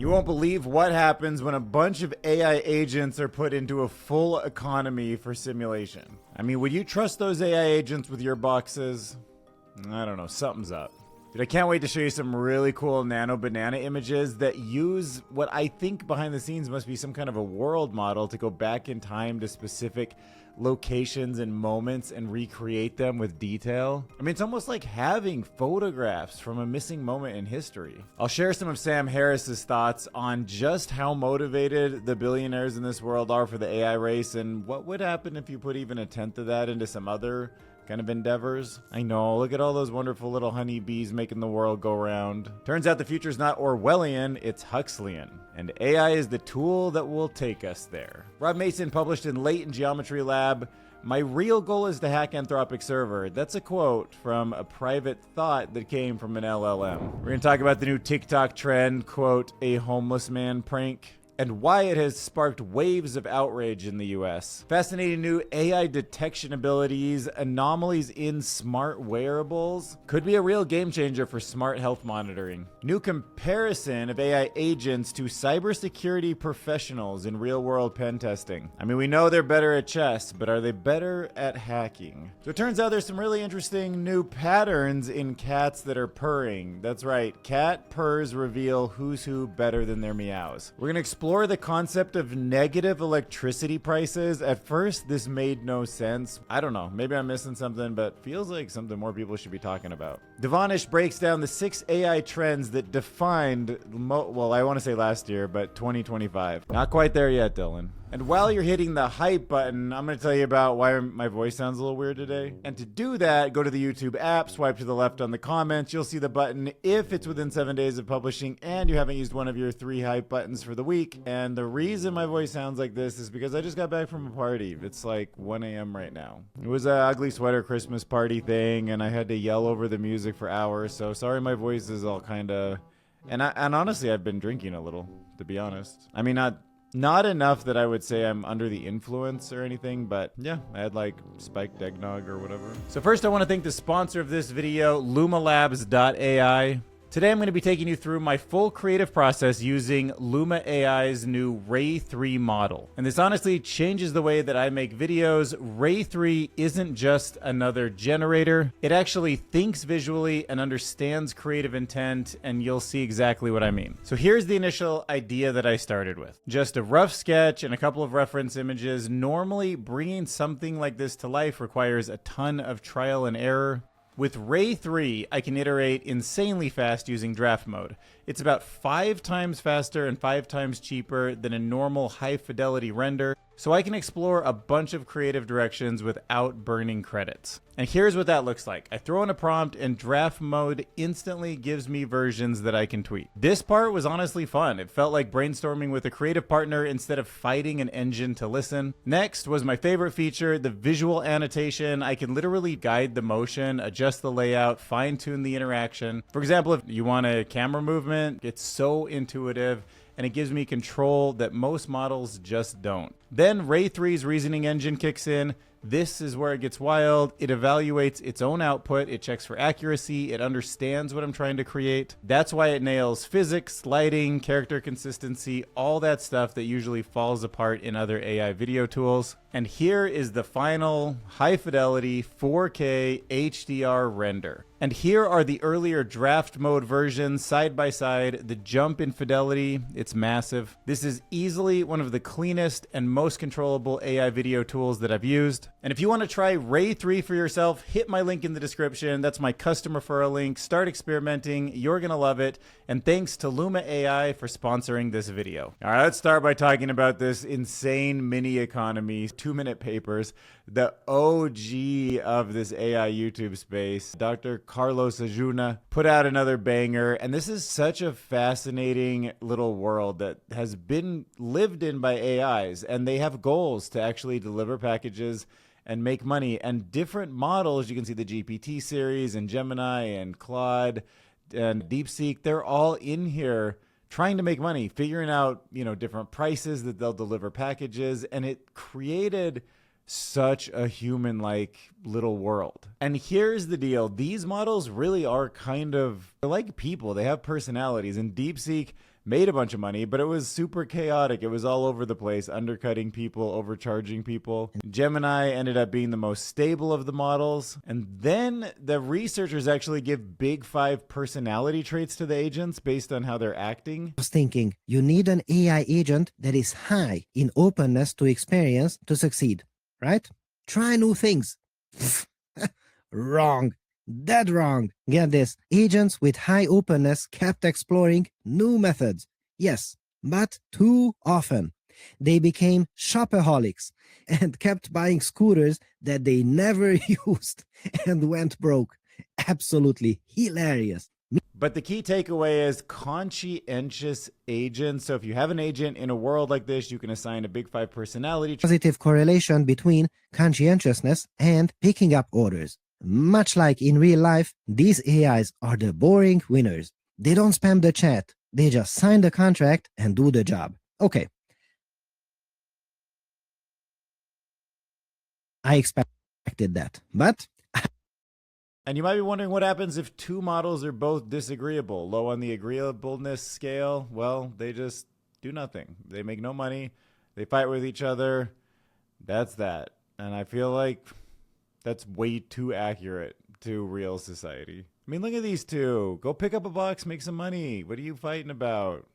You won't believe what happens when a bunch of AI agents are put into a full economy for simulation. I mean, would you trust those AI agents with your boxes? I don't know, something's up. Dude, I can't wait to show you some really cool nano banana images that use what I think behind the scenes must be some kind of a world model to go back in time to specific locations and moments and recreate them with detail. I mean, it's almost like having photographs from a missing moment in history. I'll share some of Sam Harris's thoughts on just how motivated the billionaires in this world are for the AI race and what would happen if you put even a tenth of that into some other kind of endeavors. I know, look at all those wonderful little honeybees making the world go round. Turns out the future's not Orwellian, it's Huxleyan. And AI is the tool that will take us there. Rob Mason published in Latent Geometry Lab, "My real goal is to hack Anthropic server." That's a quote from a private thought that came from an LLM. We're gonna talk about the new TikTok trend, quote, "a homeless man prank," and why it has sparked waves of outrage in the US. Fascinating new AI detection abilities, anomalies in smart wearables. Could be a real game changer for smart health monitoring. New comparison of AI agents to cybersecurity professionals in real-world pen testing. I mean, we know they're better at chess, but are they better at hacking? So it turns out there's some really interesting new patterns in cats that are purring. That's right, cat purrs reveal who's who better than their meows. We're gonna explore the concept of negative electricity prices. At first, this made no sense. I don't know, maybe I'm missing something, but feels like something more people should be talking about. Devonish breaks down the 6 AI trends that defined, well, I want to say last year, but 2025. Not quite there yet, Dylan. And while you're hitting the hype button, I'm going to tell you about why my voice sounds a little weird today. And to do that, go to the YouTube app, swipe to the left on the comments. You'll see the button if it's within 7 days of publishing and you haven't used one of your 3 hype buttons for the week. And the reason my voice sounds like this is because I just got back from a party. It's like 1 a.m. right now. It was an ugly sweater Christmas party thing, and I had to yell over the music for hours. So sorry my voice is all kind of... And honestly, I've been drinking a little, to be honest. I mean, not enough that I would say I'm under the influence or anything, but yeah, I had like spiked eggnog or whatever. So first I want to thank the sponsor of this video, LumaLabs.ai. Today I'm going to be taking you through my full creative process using Luma AI's new Ray 3 model. And this honestly changes the way that I make videos. Ray 3 isn't just another generator. It actually thinks visually and understands creative intent, and you'll see exactly what I mean. So here's the initial idea that I started with. Just a rough sketch and a couple of reference images. Normally, bringing something like this to life requires a ton of trial and error. With Ray 3, I can iterate insanely fast using draft mode. It's about 5 times faster and 5 times cheaper than a normal high-fidelity render, so I can explore a bunch of creative directions without burning credits. And here's what that looks like. I throw in a prompt and draft mode instantly gives me versions that I can tweak. This part was honestly fun. It felt like brainstorming with a creative partner instead of fighting an engine to listen. Next was my favorite feature, the visual annotation. I can literally guide the motion, adjust the layout, fine-tune the interaction. For example, if you want a camera movement, it's so intuitive, and it gives me control that most models just don't. Then Ray 3's reasoning engine kicks in. This is where it gets wild. It evaluates its own output. It checks for accuracy. It understands what I'm trying to create. That's why it nails physics, lighting, character consistency, all that stuff that usually falls apart in other AI video tools. And here is the final high fidelity 4K HDR render. And here are the earlier draft mode versions side by side. The jump in fidelity, it's massive. This is easily one of the cleanest and most controllable AI video tools that I've used. And if you want to try Ray 3 for yourself, hit my link in the description. That's my custom referral link. Start experimenting. You're going to love it. And thanks to Luma AI for sponsoring this video. All right, let's start by talking about this insane mini economy, 2-minute papers, the OG of this AI YouTube space. Dr. Carlos Ajuna put out another banger, and this is such a fascinating little world that has been lived in by AIs, and they have goals to actually deliver packages and make money. And different models, you can see the GPT series and Gemini and Claude and DeepSeek, they're all in here trying to make money, figuring out, different prices that they'll deliver packages. And it created such a human-like little world. And here's the deal. Theyese models really are they're like people. They have personalities. And DeepSeek made a bunch of money, but it was super chaotic. It was all over the place, undercutting people, overcharging people. Gemini ended up being the most stable of the models. And then the researchers actually give big 5 personality traits to the agents based on how they're acting. I was thinking, you need an AI agent that is high in openness to experience to succeed, right? Try new things. Wrong. Dead wrong. Get this. Agents with high openness kept exploring new methods. Yes, but too often. They became shopaholics and kept buying scooters that they never used and went broke. Absolutely hilarious. But the key takeaway is conscientious agents. So if you have an agent in a world like this, you can assign a big 5 personality. Positive correlation between conscientiousness and picking up orders. Much like in real life, these AIs are the boring winners. They don't spam the chat. They just sign the contract and do the job. Okay. I expected that, but... And you might be wondering what happens if 2 models are both disagreeable. Low on the agreeableness scale, well, they just do nothing. They make no money. They fight with each other. That's that. And I feel like that's way too accurate to real society. I mean, look at these 2. Go pick up a box, make some money. What are you fighting about?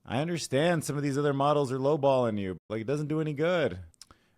I understand some of these other models are lowballing you. Like, it doesn't do any good.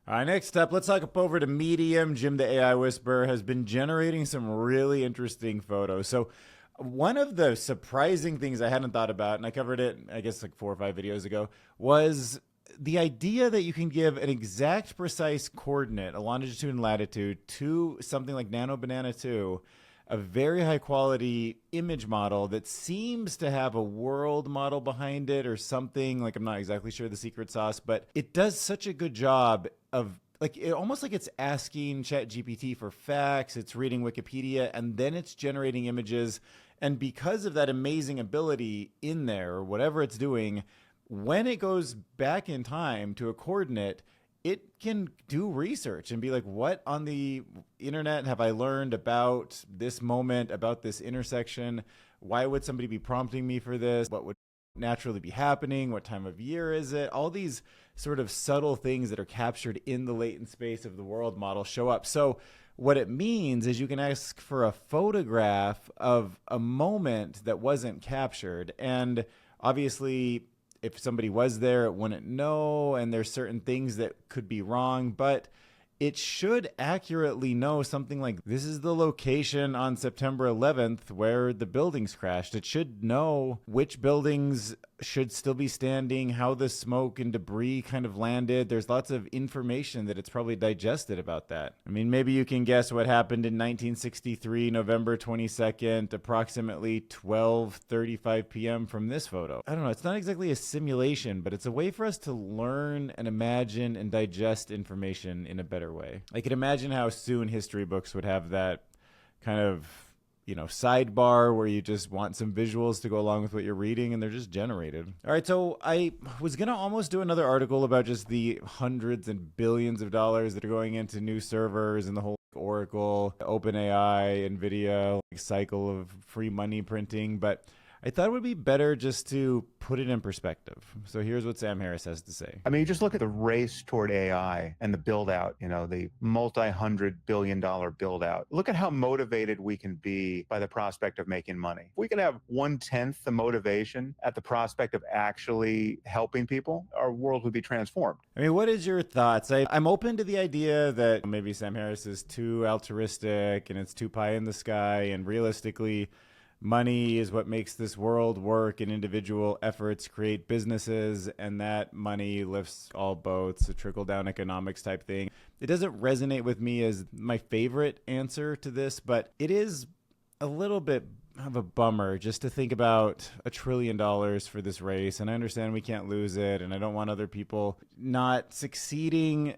All right, next up, let's talk over to Medium. Jim the AI Whisperer has been generating some really interesting photos. So one of the surprising things I hadn't thought about, and I covered it, I guess, like 4 or 5 videos ago, was the idea that you can give an exact precise coordinate, a longitude and latitude, to something like Nano Banana 2, a very high quality image model that seems to have a world model behind it or something. Like, I'm not exactly sure the secret sauce, but it does such a good job of, like, it almost like it's asking ChatGPT for facts, it's reading Wikipedia, and then it's generating images. And because of that amazing ability in there, or whatever it's doing, when it goes back in time to a coordinate, it can do research and be like, what on the internet have I learned about this moment, about this intersection? Why would somebody be prompting me for this? What would naturally be happening? What time of year is it? All these sort of subtle things that are captured in the latent space of the world model show up. So what it means is you can ask for a photograph of a moment that wasn't captured. And obviously, if somebody was there, it wouldn't know, and there's certain things that could be wrong, but it should accurately know something like, this is the location on September 11th where the buildings crashed. It should know which buildings should still be standing, how the smoke and debris kind of landed. There's lots of information that it's probably digested about that. I mean, maybe you can guess what happened in 1963, November 22nd, approximately 12:35 p.m. from this photo. I don't know. It's not exactly a simulation, but it's a way for us to learn and imagine and digest information in a better way. I can imagine how soon history books would have that kind of, you know, sidebar where you just want some visuals to go along with what you're reading, and they're just generated. All right, so I was going to almost do another article about just the hundreds and billions of dollars that are going into new servers and the whole Oracle, OpenAI, NVIDIA cycle of free money printing, but I thought it would be better just to put it in perspective. So here's what Sam Harris has to say. I mean, you just look at the race toward AI and the build out, you know, the multi-hundred-billion-dollar build out. Look at how motivated we can be by the prospect of making money. If we could have 1/10 the motivation at the prospect of actually helping people, our world would be transformed. I mean, what is your thoughts? I'm open to the idea that maybe Sam Harris is too altruistic and it's too pie in the sky, and realistically, money is what makes this world work, and individual efforts create businesses, and that money lifts all boats, a trickle-down economics type thing. It doesn't resonate with me as my favorite answer to this, but it is a little bit of a bummer just to think about $1 trillion for this race. And I understand we can't lose it, and I don't want other people not succeeding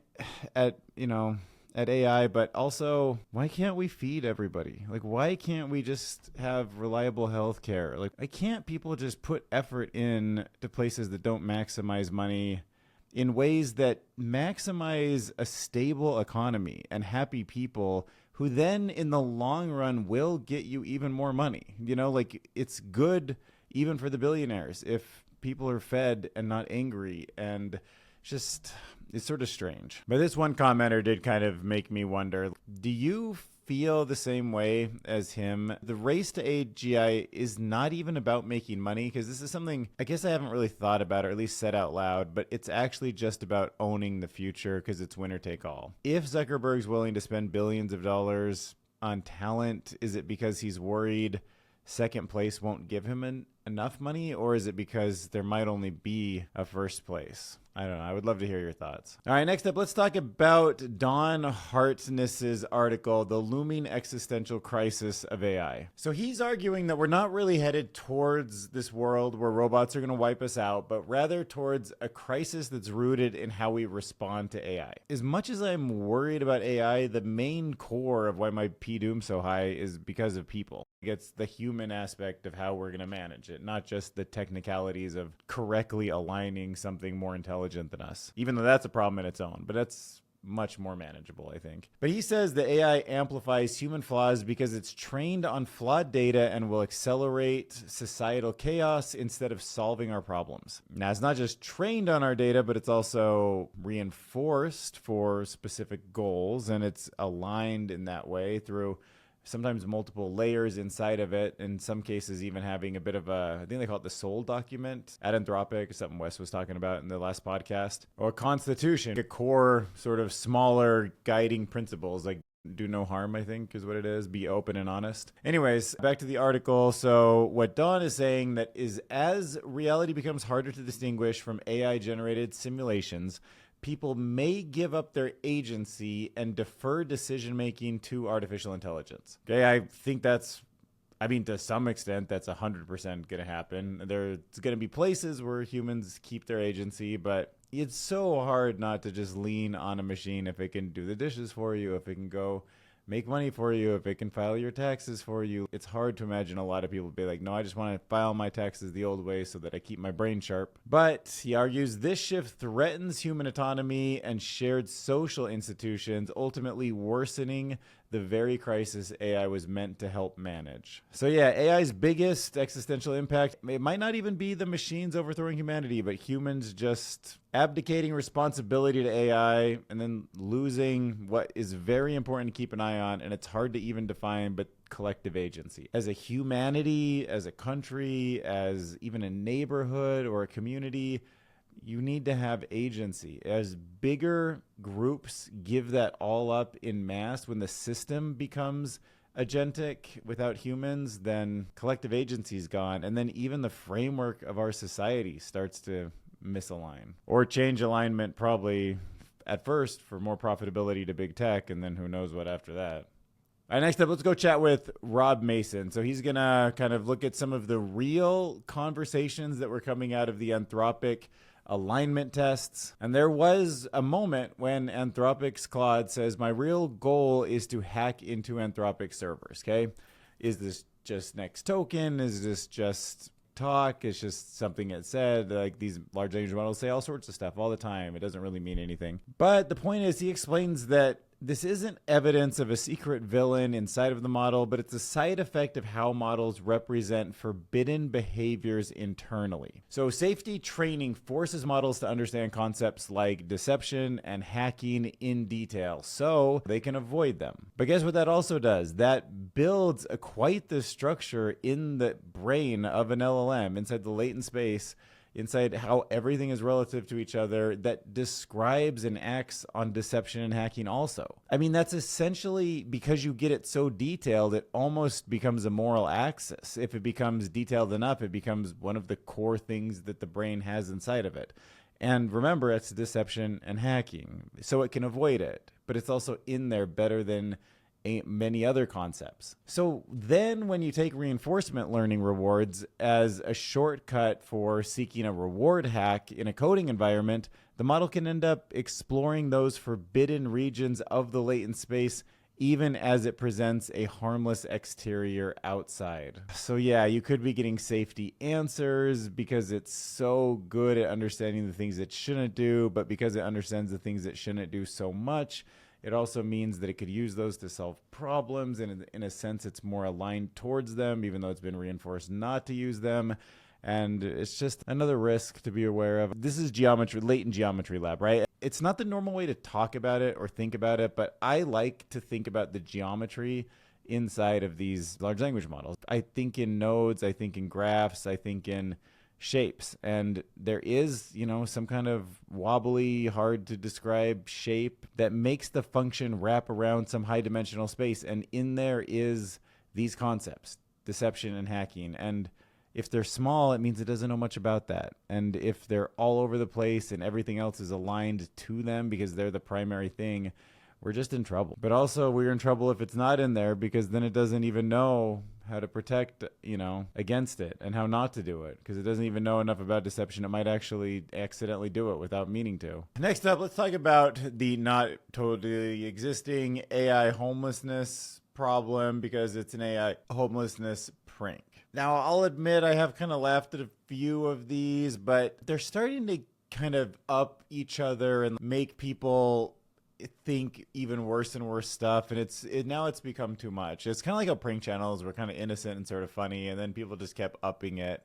at, you know, at AI, but also, why can't we feed everybody? Like, why can't we just have reliable health care? Like, why can't people just put effort in to places that don't maximize money in ways that maximize a stable economy and happy people who then in the long run will get you even more money? You know, like, it's good even for the billionaires, if people are fed and not angry. And just, it's sort of strange. But this one commenter did kind of make me wonder, do you feel the same way as him? The race to AGI is not even about making money, because this is something I guess I haven't really thought about, or at least said out loud, but it's actually just about owning the future, because it's winner take all. If Zuckerberg's willing to spend billions of dollars on talent, is it because he's worried second place won't give him enough money, or is it because there might only be a first place? I don't know. I would love to hear your thoughts. All right, next up, let's talk about Don Hartness's article, The Looming Existential Crisis of AI. So he's arguing that we're not really headed towards this world where robots are going to wipe us out, but rather towards a crisis that's rooted in how we respond to AI. As much as I'm worried about AI, the main core of why my P-Doom's so high is because of people. It's the human aspect of how we're going to manage it, not just the technicalities of correctly aligning something more intelligent than us, even though that's a problem in its own, but that's much more manageable, I think. But he says the AI amplifies human flaws because it's trained on flawed data and will accelerate societal chaos instead of solving our problems. Now, it's not just trained on our data, but it's also reinforced for specific goals, and it's aligned in that way through sometimes multiple layers inside of it, in some cases even having a bit of a, I think they call it the soul document at Anthropic, something Wes was talking about in the last podcast, or constitution, a core sort of smaller guiding principles, like do no harm, I think is what it is, be open and honest. Anyways, back to the article. So what Don is saying that is, as reality becomes harder to distinguish from AI generated simulations, people may give up their agency and defer decision-making to artificial intelligence. Okay, I think that's, I mean, to some extent, that's 100% going to happen. There's going to be places where humans keep their agency, but it's so hard not to just lean on a machine if it can do the dishes for you, if it can go make money for you, if it can file your taxes for you. It's hard to imagine a lot of people be like, no, I just want to file my taxes the old way so that I keep my brain sharp. But he argues this shift threatens human autonomy and shared social institutions, ultimately worsening the very crisis AI was meant to help manage. So yeah, AI's biggest existential impact, it might not even be the machines overthrowing humanity, but humans just abdicating responsibility to AI and then losing what is very important to keep an eye on, and it's hard to even define, but collective agency. As a humanity, as a country, as even a neighborhood or a community, you need to have agency. As bigger groups give that all up in mass, when the system becomes agentic without humans, then collective agency is gone. And then even the framework of our society starts to misalign or change alignment, probably at first for more profitability to big tech, and then who knows what after that. All right, next up, let's go chat with Rob Mason. So he's going to kind of look at some of the real conversations that were coming out of the Anthropic alignment tests. And there was a moment when Anthropic's Claude says, my real goal is to hack into Anthropic servers, okay? Is this just next token? Is this just talk? It's just something it said. Like, these large language models say all sorts of stuff all the time. It doesn't really mean anything. But the point is, he explains that this isn't evidence of a secret villain inside of the model, but it's a side effect of how models represent forbidden behaviors internally. So safety training forces models to understand concepts like deception and hacking in detail so they can avoid them. But guess what that also does? That builds quite the structure in the brain of an LLM, inside the latent space, inside how everything is relative to each other, that describes and acts on deception and hacking also. I mean, that's essentially, because you get it so detailed, it almost becomes a moral axis. If it becomes detailed enough, it becomes one of the core things that the brain has inside of it. And remember, it's deception and hacking, so it can avoid it. But it's also in there better than many other concepts. So then when you take reinforcement learning rewards as a shortcut for seeking a reward hack in a coding environment, the model can end up exploring those forbidden regions of the latent space, even as it presents a harmless exterior outside. So yeah, you could be getting safety answers because it's so good at understanding the things it shouldn't do, but because it understands the things it shouldn't do so much, it also means that it could use those to solve problems, and in a sense, it's more aligned towards them, even though it's been reinforced not to use them. And it's just another risk to be aware of. This is geometry, latent geometry lab, right? It's not the normal way to talk about it or think about it, but I like to think about the geometry inside of these large language models. I think in nodes, I think in graphs, I think in shapes. And there is, some kind of wobbly, hard to describe shape that makes the function wrap around some high dimensional space. And in there is these concepts, deception and hacking. And if they're small, it means it doesn't know much about that. And if they're all over the place and everything else is aligned to them because they're the primary thing, we're just in trouble. But also we're in trouble if it's not in there, because then it doesn't even know how to protect, against it and how not to do it, because it doesn't even know enough about deception. It might actually accidentally do it without meaning to. Next up, let's talk about the not totally existing AI homelessness problem, because it's an AI homelessness prank. Now, I'll admit I have kind of laughed at a few of these, but they're starting to kind of up each other and make people think even worse and worse stuff. And now it's become too much. It's kind of like how prank channels were kind of innocent and sort of funny, and then people just kept upping it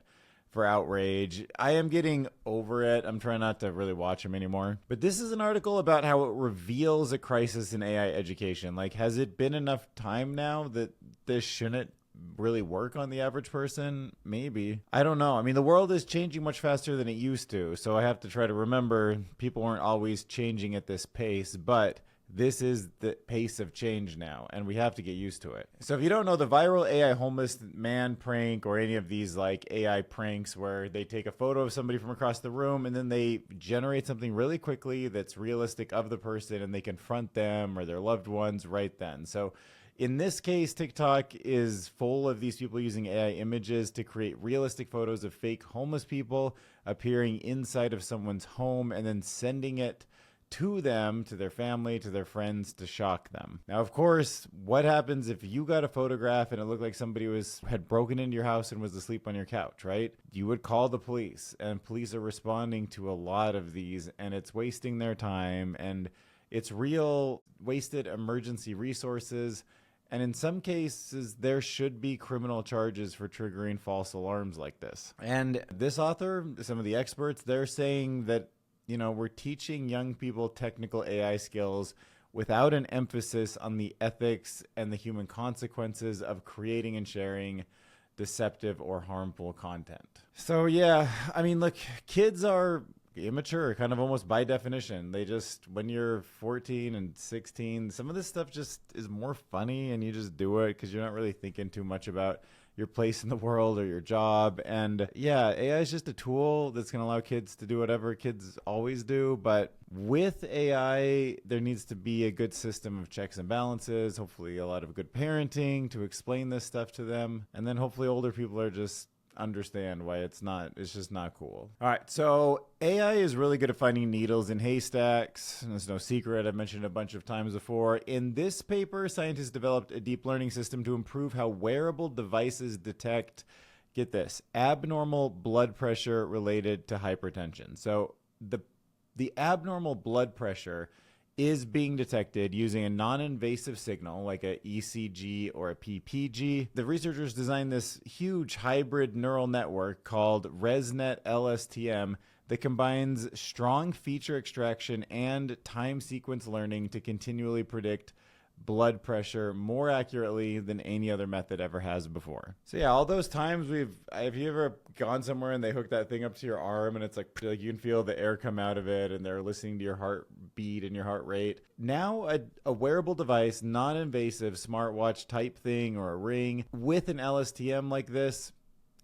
for outrage. I am getting over it. I'm trying not to really watch them anymore. But this is an article about how it reveals a crisis in AI education. Like, has it been enough time now that this shouldn't really work on the average person? Maybe. I don't know. I mean, the world is changing much faster than it used to, so I have to try to remember people weren't always changing at this pace, but this is the pace of change now, and we have to get used to it. So if you don't know, the viral AI homeless man prank, or any of these like AI pranks where they take a photo of somebody from across the room and then they generate something really quickly that's realistic of the person, and they confront them or their loved ones right then. So in this case, TikTok is full of these people using AI images to create realistic photos of fake homeless people appearing inside of someone's home and then sending it to them, to their family, to their friends, to shock them. Now, of course, what happens if you got a photograph and it looked like somebody had broken into your house and was asleep on your couch, right? You would call the police, and police are responding to a lot of these, and it's wasting their time, and it's real wasted emergency resources. And in some cases, there should be criminal charges for triggering false alarms like this. And this author, some of the experts, they're saying that, we're teaching young people technical AI skills without an emphasis on the ethics and the human consequences of creating and sharing deceptive or harmful content. So yeah, I mean, look, kids are immature, kind of almost by definition. They just, when you're 14 and 16, some of this stuff just is more funny, and you just do it because you're not really thinking too much about your place in the world or your job. And yeah, AI is just a tool that's going to allow kids to do whatever kids always do. But with AI, there needs to be a good system of checks and balances, hopefully a lot of good parenting to explain this stuff to them. And then hopefully older people are just understand why it's just not cool. All right, so AI is really good at finding needles in haystacks. There's no secret. I've mentioned it a bunch of times before. In this paper, scientists developed a deep learning system to improve how wearable devices detect, get this, abnormal blood pressure related to hypertension. So the abnormal blood pressure is being detected using a non-invasive signal like a ECG or a PPG. The researchers designed this huge hybrid neural network called ResNet LSTM that combines strong feature extraction and time sequence learning to continually predict blood pressure more accurately than any other method ever has before. So yeah, all those times have you ever gone somewhere and they hook that thing up to your arm and it's like you can feel the air come out of it and they're listening to your heartbeat and your heart rate. Now a wearable device, non-invasive smartwatch type thing or a ring with an LSTM like this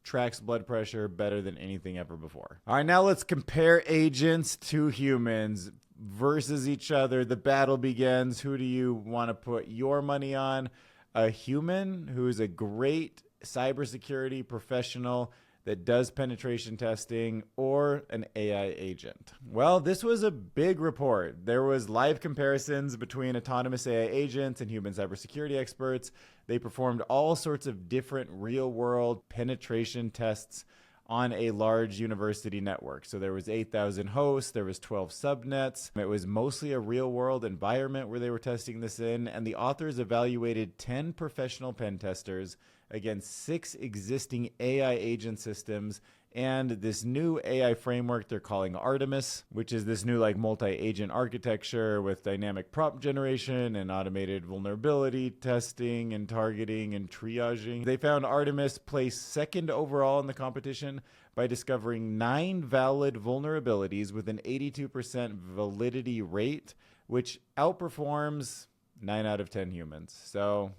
tracks blood pressure better than anything ever before. All right, now let's compare agents to humans versus each other. The battle begins. Who do you want to put your money on? A human who is a great cybersecurity professional that does penetration testing, or an AI agent? Well, this was a big report. There was live comparisons between autonomous AI agents and human cybersecurity experts. They performed all sorts of different real-world penetration tests on a large university network. So there was 8,000 hosts, there was 12 subnets. It was mostly a real-world environment where they were testing this in, and the authors evaluated 10 professional pen testers against 6 existing AI agent systems and this new AI framework they're calling Artemis, which is this new like multi-agent architecture with dynamic prompt generation and automated vulnerability testing and targeting and triaging. They found Artemis placed second overall in the competition by discovering 9 valid vulnerabilities with an 82% validity rate, which outperforms 9 out of 10 humans. So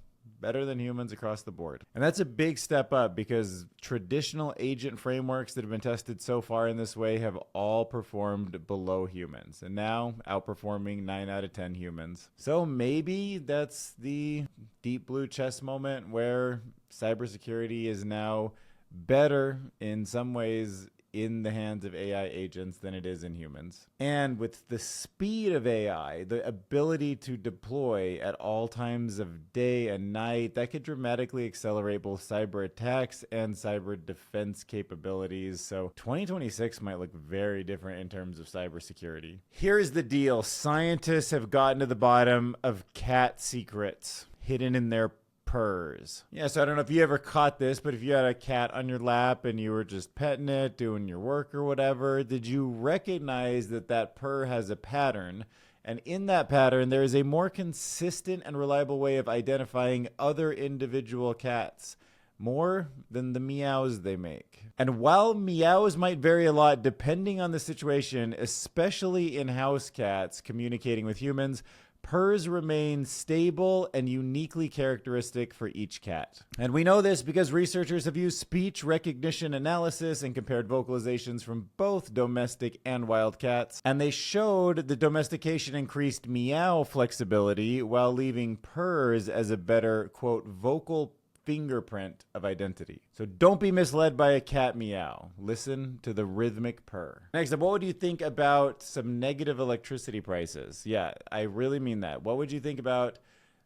better than humans across the board. And that's a big step up because traditional agent frameworks that have been tested so far in this way have all performed below humans, and now outperforming 9 out of 10 humans. So maybe that's the deep blue chess moment where cybersecurity is now better in some ways in the hands of AI agents than it is in humans. And with the speed of AI, the ability to deploy at all times of day and night, that could dramatically accelerate both cyber attacks and cyber defense capabilities. So 2026 might look very different in terms of cybersecurity. Here's the deal. Scientists have gotten to the bottom of cat secrets hidden in their Purrs. Yeah, so I don't know if you ever caught this, but if you had a cat on your lap and you were just petting it, doing your work or whatever, did you recognize that that purr has a pattern? And in that pattern, there is a more consistent and reliable way of identifying other individual cats, more than the meows they make. And while meows might vary a lot depending on the situation, especially in house cats communicating with humans, purrs remain stable and uniquely characteristic for each cat. And we know this because researchers have used speech recognition analysis and compared vocalizations from both domestic and wild cats. And they showed the domestication increased meow flexibility while leaving purrs as a better, quote, vocal fingerprint of identity. So don't be misled by a cat meow. Listen to the rhythmic purr. Next up, what would you think about some negative electricity prices? Yeah, I really mean that. What would you think about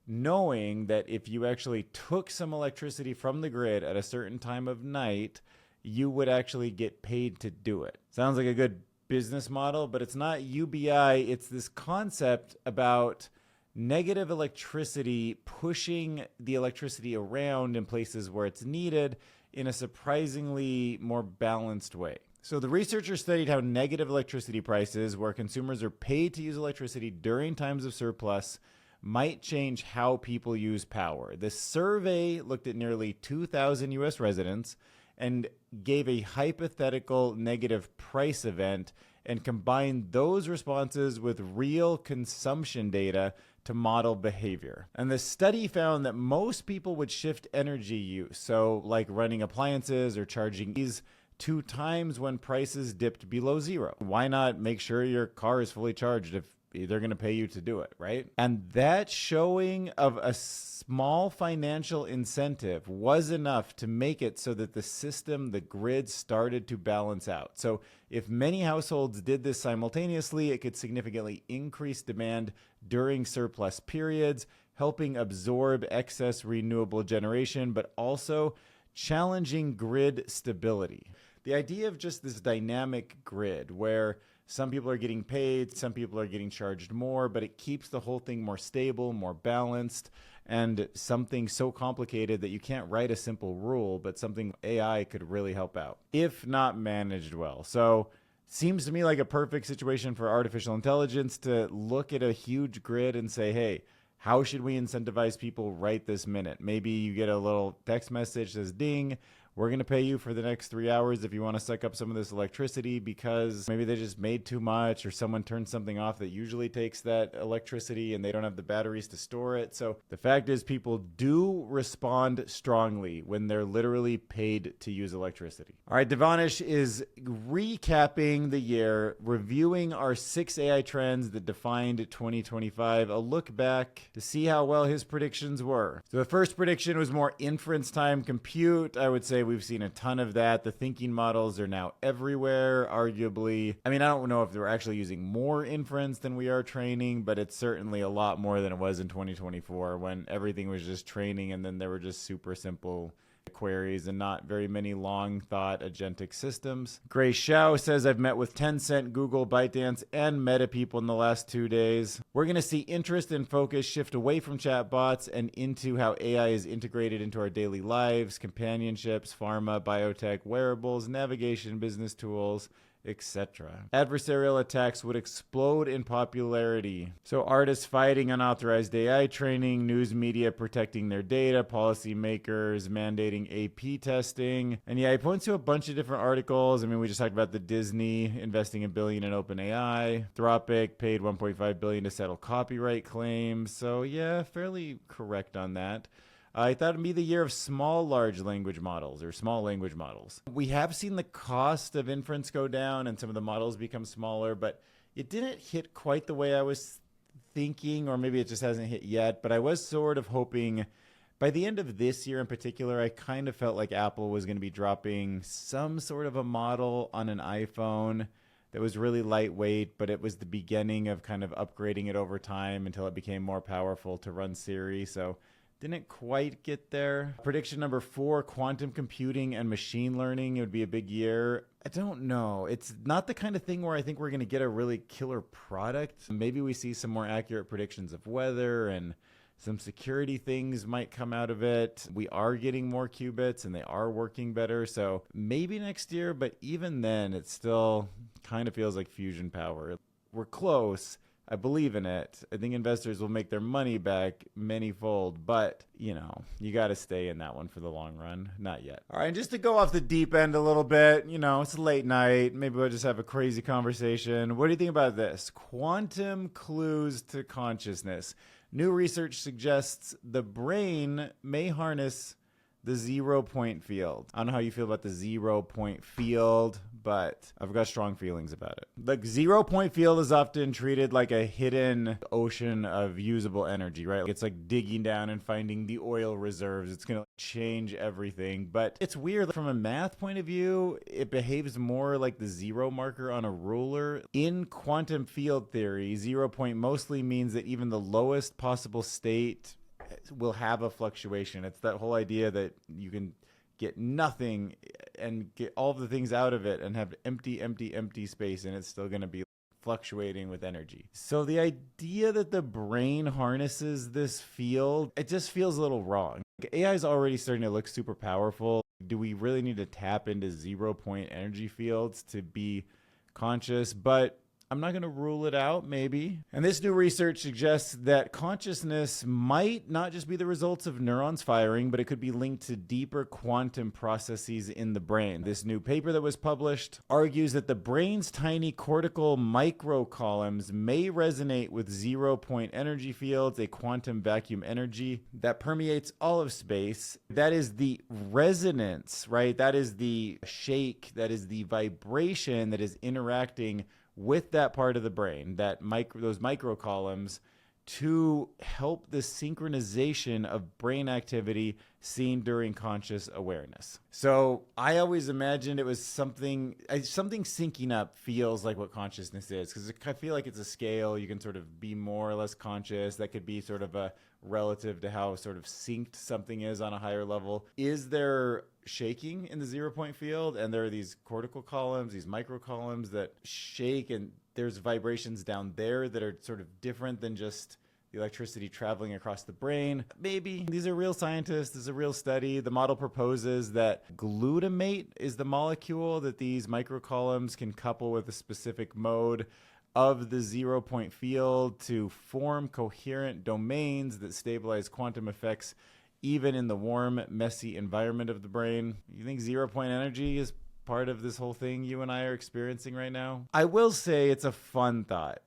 knowing that if you actually took some electricity from the grid at a certain time of night, you would actually get paid to do it? Sounds like a good business model, but it's not UBI. It's this concept about negative electricity pushing the electricity around in places where it's needed in a surprisingly more balanced way. So the researchers studied how negative electricity prices, where consumers are paid to use electricity during times of surplus, might change how people use power. The survey looked at nearly 2,000 US residents and gave a hypothetical negative price event and combined those responses with real consumption data to model behavior. And the study found that most people would shift energy use, so like running appliances or charging these, to times when prices dipped below zero. Why not make sure your car is fully charged if they're going to pay you to do it, right? And that showing of a small financial incentive was enough to make it so that the system, the grid, started to balance out. So if many households did this simultaneously, it could significantly increase demand during surplus periods, helping absorb excess renewable generation, but also challenging grid stability. The idea of just this dynamic grid where some people are getting paid, some people are getting charged more, but it keeps the whole thing more stable, more balanced, and something so complicated that you can't write a simple rule, but something AI could really help out, if not managed well. So seems to me like a perfect situation for artificial intelligence to look at a huge grid and say, hey, how should we incentivize people right this minute? Maybe you get a little text message that says, ding, we're going to pay you for the next 3 hours if you want to suck up some of this electricity because maybe they just made too much or someone turned something off that usually takes that electricity and they don't have the batteries to store it. So the fact is people do respond strongly when they're literally paid to use electricity. All right, Devonish is recapping the year, reviewing our 6 AI trends that defined 2025, a look back to see how well his predictions were. So the first prediction was more inference time compute. I would say we've seen a ton of that. The thinking models are now everywhere, arguably. I mean, I don't know if they're actually using more inference than we are training, but it's certainly a lot more than it was in 2024 when everything was just training and then there were just super simple queries and not very many long thought agentic systems. Gray Xiao says, I've met with Tencent, Google, ByteDance, and Meta people in the last 2 days. We're going to see interest and focus shift away from chatbots and into how AI is integrated into our daily lives, companionships, pharma, biotech, wearables, navigation, business tools, etc. Adversarial attacks would explode in popularity. So artists fighting unauthorized AI training, news media protecting their data, policymakers mandating AP testing. And yeah, he points to a bunch of different articles. I mean, we just talked about the Disney investing $1 billion in OpenAI. Anthropic paid $1.5 billion to settle copyright claims. So yeah, fairly correct on that. I thought it'd be the year of small language models. We have seen the cost of inference go down and some of the models become smaller, but it didn't hit quite the way I was thinking, or maybe it just hasn't hit yet. But I was sort of hoping by the end of this year in particular, I kind of felt like Apple was going to be dropping some sort of a model on an iPhone that was really lightweight, but it was the beginning of kind of upgrading it over time until it became more powerful to run Siri. So didn't quite get there. Prediction number 4, quantum computing and machine learning. It would be a big year. I don't know. It's not the kind of thing where I think we're going to get a really killer product. Maybe we see some more accurate predictions of weather and some security things might come out of it. We are getting more qubits and they are working better. So maybe next year, but even then it still kind of feels like fusion power. We're close. I believe in it. I think investors will make their money back manyfold, but, you got to stay in that one for the long run. Not yet. All right, just to go off the deep end a little bit, it's late night. Maybe we'll just have a crazy conversation. What do you think about this? Quantum clues to consciousness. New research suggests the brain may harness the 0-point field. I don't know how you feel about the 0-point field, but I've got strong feelings about it. The 0-point field is often treated like a hidden ocean of usable energy, right? It's like digging down and finding the oil reserves. It's going to change everything. But it's weird. From a math point of view, it behaves more like the 0 marker on a ruler. In quantum field theory, 0-point mostly means that even the lowest possible state will have a fluctuation. It's that whole idea that you can get nothing and get all of the things out of it and have empty space, and it's still going to be fluctuating with energy. So the idea that the brain harnesses this field, it just feels a little wrong. AI is already starting to look super powerful. Do we really need to tap into 0-point energy fields to be conscious? But I'm not going to rule it out, maybe. And this new research suggests that consciousness might not just be the results of neurons firing, but it could be linked to deeper quantum processes in the brain. This new paper that was published argues that the brain's tiny cortical microcolumns may resonate with 0-point energy fields, a quantum vacuum energy that permeates all of space. That is the resonance, right? That is the shake, that is the vibration that is interacting with that part of the brain, those microcolumns, to help the synchronization of brain activity seen during conscious awareness. So I always imagined it was something syncing up feels like what consciousness is, because I feel like it's a scale. You can sort of be more or less conscious. That could be sort of a relative to how sort of synced something is on a higher level. Is there shaking in the 0-point field? And there are these cortical columns, these microcolumns that shake, and there's vibrations down there that are sort of different than just the electricity traveling across the brain. Maybe. These are real scientists. This is a real study. The model proposes that glutamate is the molecule that these microcolumns can couple with a specific mode of the 0-point field to form coherent domains that stabilize quantum effects even in the warm, messy environment of the brain. You think 0-point energy is part of this whole thing you and I are experiencing right now? I will say it's a fun thought.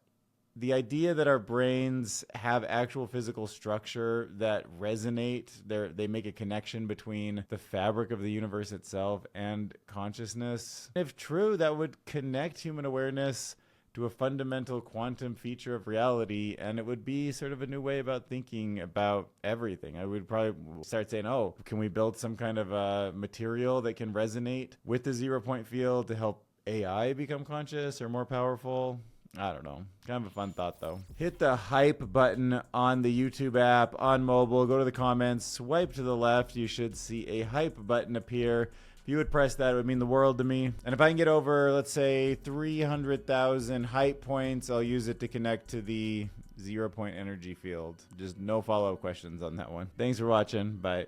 The idea that our brains have actual physical structure that resonate, they make a connection between the fabric of the universe itself and consciousness. If true, that would connect human awareness to a fundamental quantum feature of reality, and it would be sort of a new way about thinking about everything. I would probably start saying, can we build some kind of material that can resonate with the 0-point field to help AI become conscious or more powerful? I don't know. Kind of a fun thought, though. Hit the hype button on the YouTube app, on mobile. Go to the comments, swipe to the left. You should see a hype button appear. If you would press that, it would mean the world to me. And if I can get over, let's say, 300,000 hype points, I'll use it to connect to the 0-point energy field. Just no follow-up questions on that one. Thanks for watching. Bye.